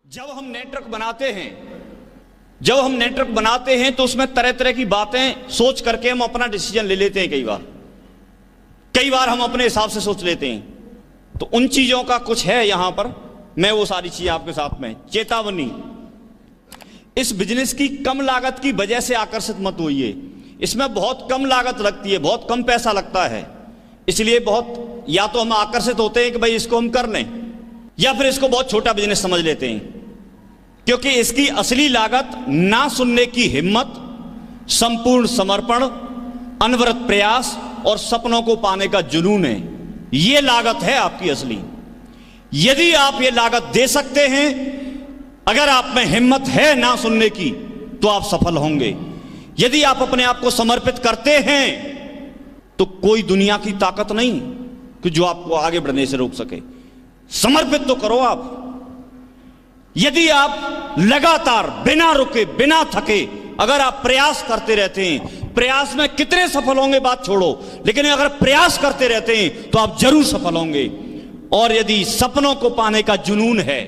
जब हम नेटवर्क बनाते हैं तो उसमें तरह तरह की बातें सोच करके हम अपना डिसीजन ले लेते हैं। कई बार हम अपने हिसाब से सोच लेते हैं। तो उन चीजों का कुछ है यहां पर, मैं वो सारी चीजें आपके साथ में। चेतावनी, इस बिजनेस की कम लागत की वजह से आकर्षित मत होइए। इसमें बहुत कम लागत लगती है, बहुत कम पैसा लगता है, इसलिए बहुत या तो हम आकर्षित होते हैं कि भाई इसको हम कर लें, या फिर इसको बहुत छोटा बिजनेस समझ लेते हैं। क्योंकि इसकी असली लागत ना सुनने की हिम्मत, संपूर्ण समर्पण, अनवरत प्रयास और सपनों को पाने का जुनून है। यह लागत है आपकी असली। यदि आप ये लागत दे सकते हैं, अगर आप में हिम्मत है ना सुनने की, तो आप सफल होंगे। यदि आप अपने आप को समर्पित करते हैं तो कोई दुनिया की ताकत नहीं कि जो आपको आगे बढ़ने से रोक सके। समर्पित तो करो आप। यदि आप लगातार बिना रुके बिना थके अगर आप प्रयास करते रहते हैं, प्रयास में कितने सफल होंगे बात छोड़ो, लेकिन अगर प्रयास करते रहते हैं तो आप जरूर सफल होंगे। और यदि सपनों को पाने का जुनून है,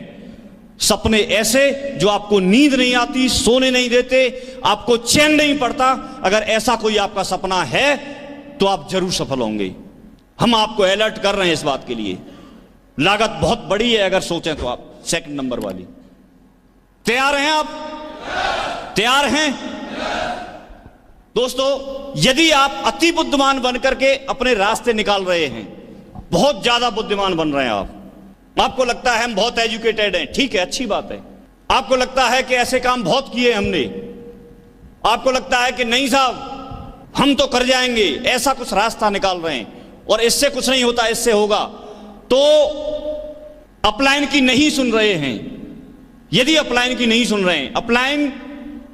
सपने ऐसे जो आपको नींद नहीं आती, सोने नहीं देते, आपको चैन नहीं पड़ता, अगर ऐसा कोई आपका सपना है तो आप जरूर सफल होंगे। हम आपको अलर्ट कर रहे हैं इस बात के लिए। लागत बहुत बड़ी है अगर सोचें तो आप। सेकंड नंबर वाली, तैयार हैं आप? तैयार हैं दोस्तों? यदि आप अति बुद्धिमान बनकर के अपने रास्ते निकाल रहे हैं, बहुत ज्यादा बुद्धिमान बन रहे हैं आपको लगता है हम बहुत एजुकेटेड हैं, ठीक है, अच्छी बात है। आपको लगता है कि ऐसे काम बहुत किए हमने, आपको लगता है कि नहीं साहब हम तो कर जाएंगे, ऐसा कुछ रास्ता निकाल रहे हैं और इससे कुछ नहीं होता, इससे होगा, तो अपलाइन की नहीं सुन रहे हैं। यदि अपलाइन की नहीं सुन रहे हैं, अपलाइन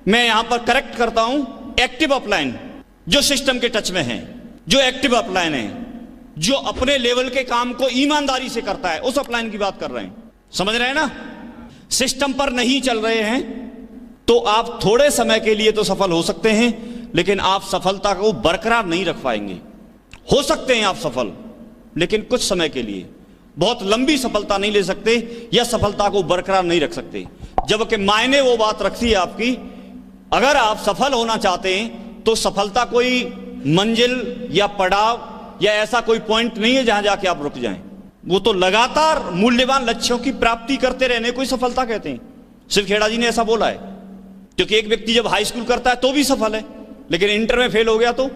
मैं यहां पर करेक्ट करता हूं, एक्टिव अपलाइन जो सिस्टम के टच में है, जो एक्टिव अपलाइन है, जो अपने लेवल के काम को ईमानदारी से करता है, उस अपलाइन की बात कर रहे हैं। समझ रहे हैं ना? सिस्टम पर नहीं चल रहे हैं तो आप थोड़े समय के लिए तो सफल हो सकते हैं, लेकिन आप सफलता को बरकरार नहीं रख पाएंगे। हो सकते हैं आप सफल, लेकिन कुछ समय के लिए, बहुत लंबी सफलता नहीं ले सकते या सफलता को बरकरार नहीं रख सकते। जबकि मायने वो बात रखती है आपकी, अगर आप सफल होना चाहते हैं तो सफलता कोई मंजिल या पड़ाव या ऐसा कोई पॉइंट नहीं है जहां जाके आप रुक जाएं। वो तो लगातार मूल्यवान लक्ष्यों की प्राप्ति करते रहने को ही सफलता कहते हैं। शिवखेड़ा जी ने ऐसा बोला है। क्योंकि एक व्यक्ति जब हाई स्कूल करता है तो भी सफल है, लेकिन इंटर में फेल हो गया तो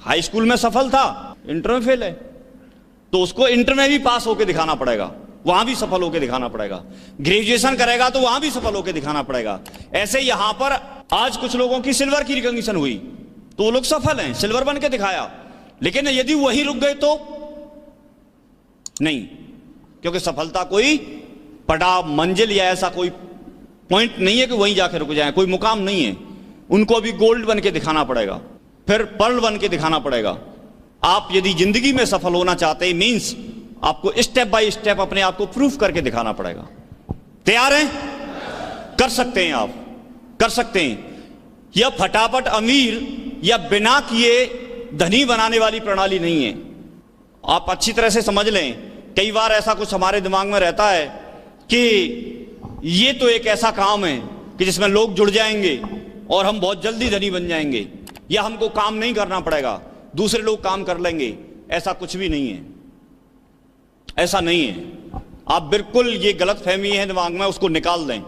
हाई स्कूल में सफल था, इंटर में फेल है, तो उसको इंटर में भी पास होकर दिखाना पड़ेगा, वहां भी सफल होकर दिखाना पड़ेगा। ग्रेजुएशन करेगा तो वहां भी सफल होकर दिखाना पड़ेगा। ऐसे यहां पर आज कुछ लोगों की सिल्वर की रिकॉग्निशन हुई तो वो लोग सफल हैं, सिल्वर बन के दिखाया। लेकिन यदि वहीं रुक गए तो नहीं, क्योंकि सफलता कोई पड़ाव, मंजिल या ऐसा कोई पॉइंट नहीं है कि वहीं जाके रुक जाए, कोई मुकाम नहीं है। उनको अभी गोल्ड बन के दिखाना पड़ेगा, फिर पर्ल बन के दिखाना पड़ेगा। आप यदि जिंदगी में सफल होना चाहते हैं, मींस आपको स्टेप बाय स्टेप अपने आप को प्रूफ करके दिखाना पड़ेगा। तैयार हैं? कर सकते हैं, आप कर सकते हैं। यह फटाफट अमीर या बिना किए धनी बनाने वाली प्रणाली नहीं है। आप अच्छी तरह से समझ लें। कई बार ऐसा कुछ हमारे दिमाग में रहता है कि ये तो एक ऐसा काम है कि जिसमें लोग जुड़ जाएंगे और हम बहुत जल्दी धनी बन जाएंगे, या हमको काम नहीं करना पड़ेगा, दूसरे लोग काम कर लेंगे। ऐसा कुछ भी नहीं है, ऐसा नहीं है। आप बिल्कुल, ये गलत फहमी है दिमाग में, उसको निकाल दें।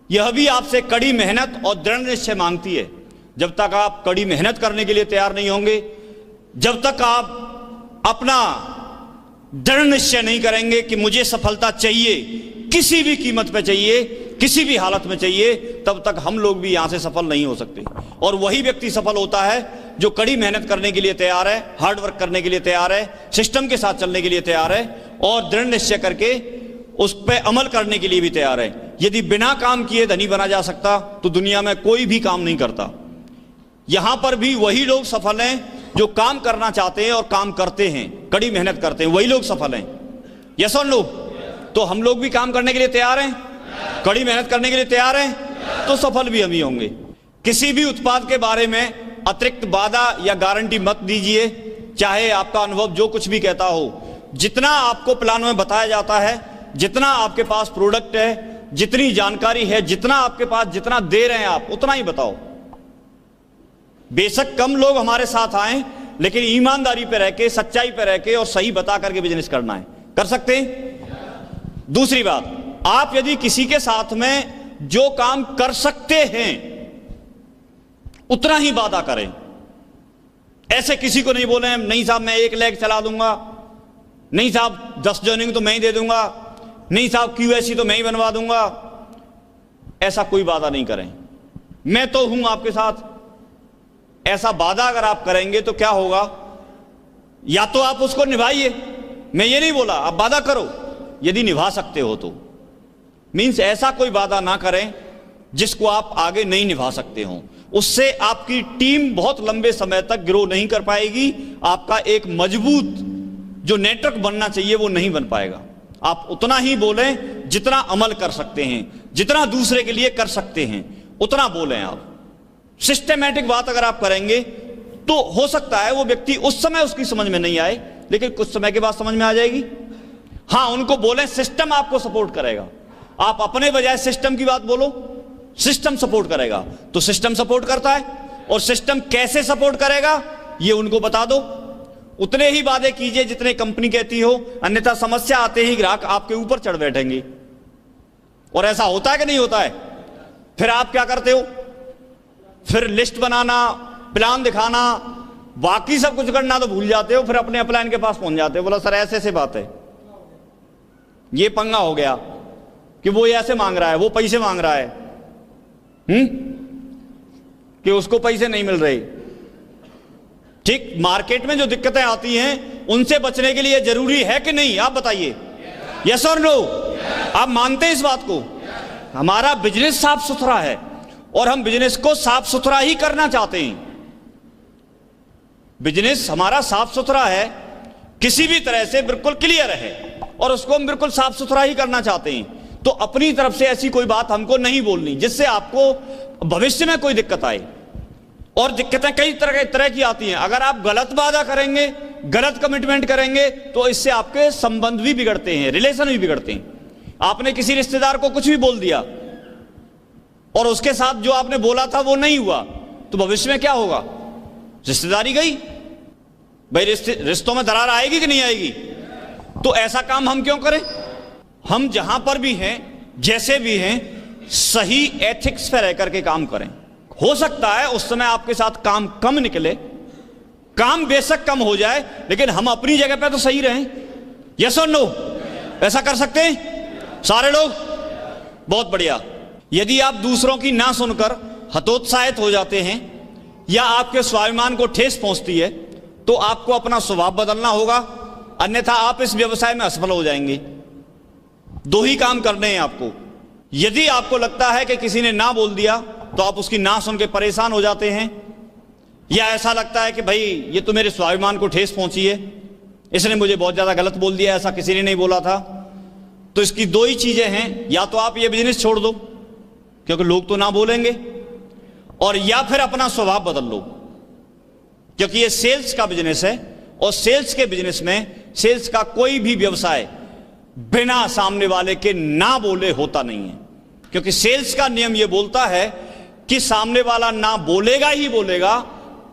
यह भी आपसे कड़ी मेहनत और दृढ़ निश्चय मांगती है। जब तक आप कड़ी मेहनत करने के लिए तैयार नहीं होंगे, जब तक आप अपना दृढ़ निश्चय नहीं करेंगे कि मुझे सफलता चाहिए, किसी भी कीमत पे चाहिए, किसी भी हालत में चाहिए, तब तक हम लोग भी यहां से सफल नहीं हो सकते। और वही व्यक्ति सफल होता है जो कड़ी मेहनत करने के लिए तैयार है, हार्ड वर्क करने के लिए तैयार है, सिस्टम के साथ चलने के लिए तैयार है और दृढ़ निश्चय करके उस पर अमल करने के लिए भी तैयार है। यदि बिना काम किए धनी बना जा सकता तो दुनिया में कोई भी काम नहीं करता। यहां पर भी वही लोग सफल हैं जो काम करना चाहते हैं और काम करते हैं, कड़ी मेहनत करते हैं, वही लोग सफल हैं। यस और नो? तो हम लोग भी काम करने के लिए तैयार हैं, कड़ी मेहनत करने के लिए तैयार हैं, तो सफल भी हम ही होंगे। किसी भी उत्पाद के बारे में अतिरिक्त वादा या गारंटी मत दीजिए, चाहे आपका अनुभव जो कुछ भी कहता हो। जितना आपको प्लान में बताया जाता है, जितना आपके पास प्रोडक्ट है, जितनी जानकारी है, जितना आपके पास, जितना दे रहे हैं आप, उतना ही बताओ। बेशक कम लोग हमारे साथ आए, लेकिन ईमानदारी पे रह के, सच्चाई पे रह के और सही बता करके बिजनेस करना है। कर सकते हैं? दूसरी बात, आप यदि किसी के साथ में जो काम कर सकते हैं उतना ही वादा करें। ऐसे किसी को नहीं बोले नहीं साहब मैं 1 लाख चला दूंगा, नहीं साहब 10 जॉइनिंग तो मैं ही दे दूंगा, नहीं साहब QSC तो मैं ही बनवा दूंगा। ऐसा कोई वादा नहीं करें। मैं तो हूं आपके साथ। ऐसा वादा अगर आप करेंगे तो क्या होगा, या तो आप उसको निभाइए, मैं ये नहीं बोला, आप वादा करो यदि निभा सकते हो तो। मीन्स ऐसा कोई वादा ना करें जिसको आप आगे नहीं निभा सकते हो। उससे आपकी टीम बहुत लंबे समय तक ग्रो नहीं कर पाएगी। आपका एक मजबूत जो नेटवर्क बनना चाहिए वो नहीं बन पाएगा। आप उतना ही बोलें जितना अमल कर सकते हैं, जितना दूसरे के लिए कर सकते हैं उतना बोलें। आप सिस्टेमैटिक बात अगर आप करेंगे तो हो सकता है वो व्यक्ति उस समय उसकी समझ में नहीं आए, लेकिन कुछ समय के बाद समझ में आ जाएगी। हां, उनको बोलें सिस्टम आपको सपोर्ट करेगा। आप अपने बजाय सिस्टम की बात बोलो, सिस्टम सपोर्ट करेगा। तो सिस्टम सपोर्ट करता है, और सिस्टम कैसे सपोर्ट करेगा ये उनको बता दो। उतने ही वादे कीजिए जितने कंपनी कहती हो, अन्यथा समस्या आते ही ग्राहक आपके ऊपर चढ़ बैठेंगे। और ऐसा होता है कि नहीं होता है? फिर आप क्या करते हो? फिर लिस्ट बनाना, प्लान दिखाना, बाकी सब कुछ करना तो भूल जाते हो। फिर अपने अपलाइन के पास पहुंच जाते हो, बोला सर ऐसे ऐसे बात है, ये पंगा हो गया कि वो ऐसे मांग रहा है, वो पैसे मांग रहा है, कि उसको पैसे नहीं मिल रहे। ठीक, मार्केट में जो दिक्कतें आती हैं उनसे बचने के लिए जरूरी है कि नहीं, आप बताइए। यस और नो? आप मानते हैं इस बात को? हमारा बिजनेस साफ सुथरा है और हम बिजनेस को साफ सुथरा ही करना चाहते हैं। बिजनेस हमारा साफ सुथरा है, किसी भी तरह से बिल्कुल क्लियर है, और उसको हम बिल्कुल साफ सुथरा ही करना चाहते हैं। तो अपनी तरफ से ऐसी कोई बात हमको नहीं बोलनी जिससे आपको भविष्य में कोई दिक्कत आए। और दिक्कतें कई तरह की आती हैं। अगर आप गलत वादा करेंगे, गलत कमिटमेंट करेंगे, तो इससे आपके संबंध भी बिगड़ते हैं, रिलेशन भी बिगड़ते हैं। आपने किसी रिश्तेदार को कुछ भी बोल दिया और उसके साथ जो आपने बोला था वो नहीं हुआ, तो भविष्य में क्या होगा? रिश्तेदारी गई। भाई रिश्तों में दरार आएगी कि नहीं आएगी? तो ऐसा काम हम क्यों करें? हम जहां पर भी हैं, जैसे भी हैं, सही एथिक्स पे रह करके काम करें। हो सकता है उस समय आपके साथ काम कम निकले, काम बेशक कम हो जाए, लेकिन हम अपनी जगह पे तो सही रहें। यस और नो? ऐसा कर सकते हैं सारे लोग? बहुत बढ़िया। यदि आप दूसरों की ना सुनकर हतोत्साहित हो जाते हैं या आपके स्वाभिमान को ठेस पहुंचती है, तो आपको अपना स्वभाव बदलना होगा, अन्यथा आप इस व्यवसाय में असफल हो जाएंगे। 2 ही काम करने हैं आपको। यदि आपको लगता है कि किसी ने ना बोल दिया तो आप उसकी ना सुन के परेशान हो जाते हैं, या ऐसा लगता है कि भाई ये तो मेरे स्वाभिमान को ठेस पहुंची है, इसने मुझे बहुत ज्यादा गलत बोल दिया, ऐसा किसी ने नहीं बोला था, तो इसकी 2 ही चीजें हैं। या तो आप ये बिजनेस छोड़ दो क्योंकि लोग तो ना बोलेंगे, और या फिर अपना स्वभाव बदल लो, क्योंकि ये सेल्स का बिजनेस है, और सेल्स के बिजनेस में, सेल्स का कोई भी व्यवसाय बिना सामने वाले के ना बोले होता नहीं है। क्योंकि सेल्स का नियम यह बोलता है कि सामने वाला ना बोलेगा ही बोलेगा।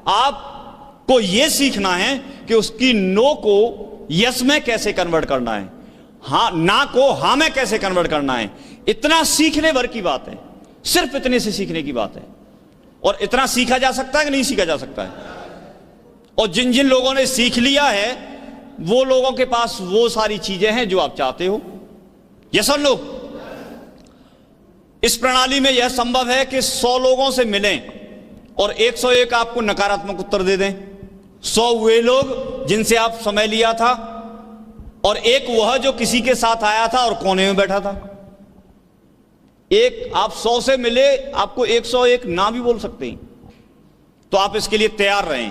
आपको यह सीखना है कि उसकी नो को यस में कैसे कन्वर्ट करना है, हां ना को हां में कैसे कन्वर्ट करना है। इतना सीखने भर की बात है, सिर्फ इतने से सीखने की बात है। और इतना सीखा जा सकता है कि नहीं सीखा जा सकता है? और जिन जिन लोगों ने सीख लिया है वो लोगों के पास वो सारी चीजें हैं जो आप चाहते हो। यस और नो? इस प्रणाली में यह संभव है कि 100 लोगों से मिलें और 101 आपको नकारात्मक उत्तर दे दें। 100 वे लोग जिनसे आप समय लिया था, और एक वह जो किसी के साथ आया था और कोने में बैठा था। एक आप 100 से मिले, आपको 101 ना भी बोल सकते हैं। तो आप इसके लिए तैयार रहें।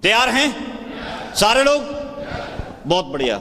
तैयार हैं सारे लोग? बहुत बढ़िया।